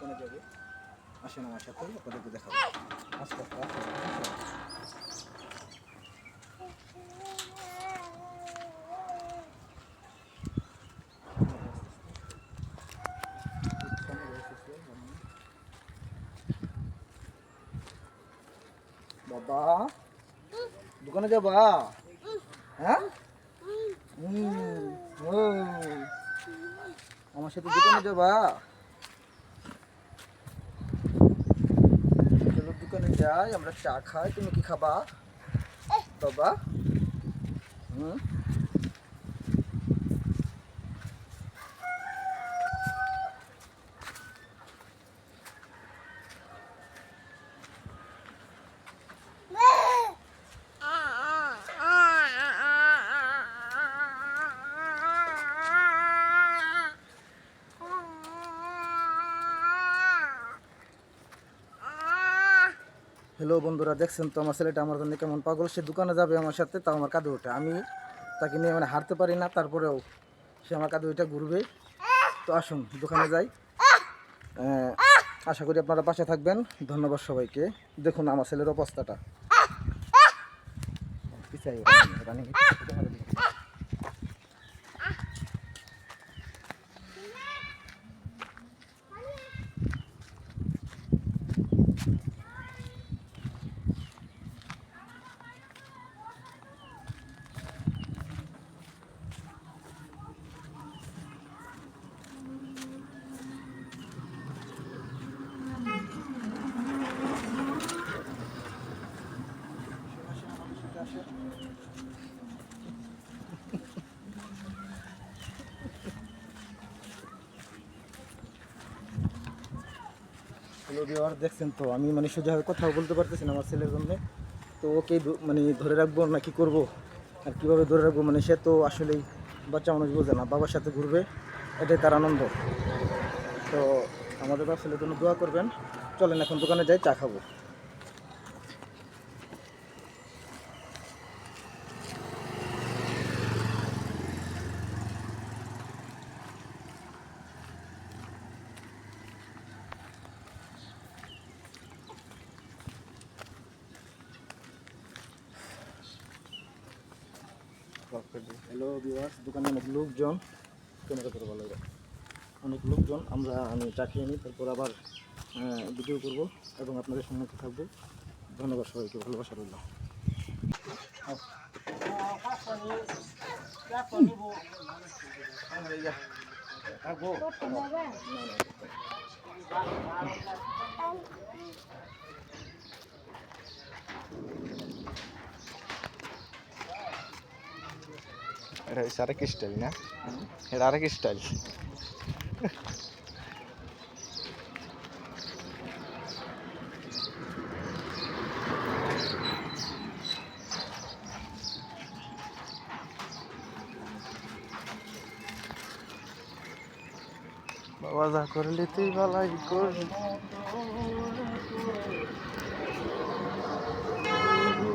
দোকানে যাবে। আসেন আমার সাথে, আপনাদেরকে দেখাবো। আস্তে আস্তে আসেন। বাবা দোকানে যাবা? হ্যাঁ, ও, আমার সাথে দোকানে যাবা? চলো দোকানে যাই, আমরা চা খাই। তুমি কি খাবা বাবা? হুম, হ্যালো বন্ধুরা, দেখছেন তো আমার ছেলেটা আমার জন্য কেমন পাগল। সে দোকানে যাবে আমার সাথে, তাও আমার কাঁধে ওঠে। আমি তাকে নিয়ে মানে হারতে পারি না, তারপরেও সে আমার কাঁধে ওইটা ঘুরবে। তো আসুন দোকানে যাই। আশা করি আপনারা পাশে থাকবেন। ধন্যবাদ সবাইকে। দেখুন আমার ছেলের অবস্থাটা। হ্যালো ভিউয়ার, দেখছেন তো আমি মানে সোজাভাবে কথাও বলতে পারতেছি না আমার ছেলের জন্য। তো ওকে মানে ধরে রাখবো না কি করব, আর কীভাবে ধরে রাখবো, মানে সে তো আসলেই বাচ্চা মানুষ বোঝে না, বাবার সাথে ঘুরবে, এটাই তার আনন্দ। তো আমাদের বাচ্চা ছেলের জন্য দোয়া করবেন। চলেন এখন দোকানে যাই, চা খাবো। হ্যালো ভিউয়ার্স, দোকানে অনেক লোকজন, ক্যামেরা করে ভালো লাগে, অনেক লোকজন। আমি চা খেয়ে নিই, তারপর আবার ভিডিও করব এবং আপনাদের সম্মুখে থাকবো। ধন্যবাদ সবাইকে, ভালোবাসা রইল। এটা হচ্ছে আরেক স্টাইল না, এটা আরেক স্টাইল। বাবা যা করলি তুই ভালাই করলি।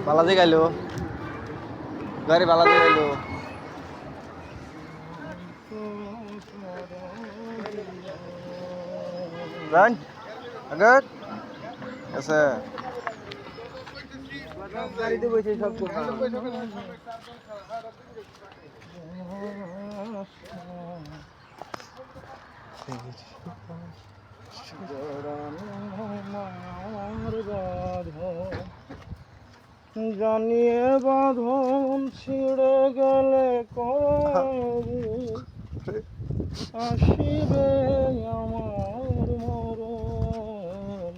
বালাজি গাইলো, গাড়ি বালাজি গাইলো। রান আগত আছে গাড়িতে বসে সব কথা। জানিয়ে বাঁধন ছিঁড়ে গেলে কবে আসিবে আমার মরণ।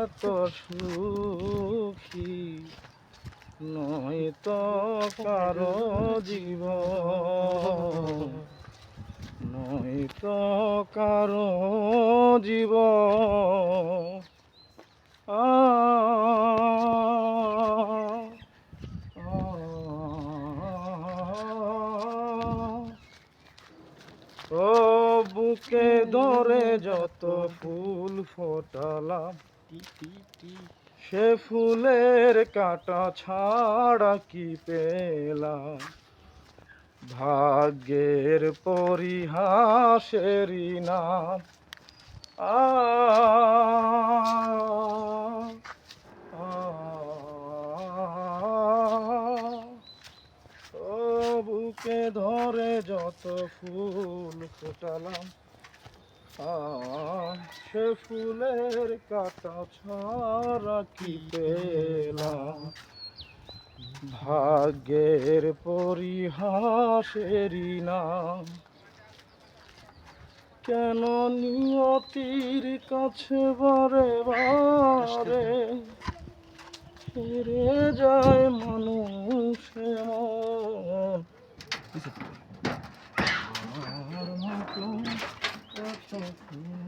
এত সুখী নয় তো কারো জীবন, নয় তো কারো জীবন। ও বুকে ধরে যত ফুল ফোটালাম, সে ফুলের কাঁটা ছাড়া কি পেলাম? ভাগ্যের পরিহাসেরই নাম আ আ ও বুকে ধরে যত ফুল ফোটালাম সে ফুলের কাটা ছাড়া কি পেলাম ভাগ্যের পরিহাসেরই নাম কেন নিয়তির কাছে বারে বারে হেরে যায় মানুষ এমন আমার মতো কত ফুল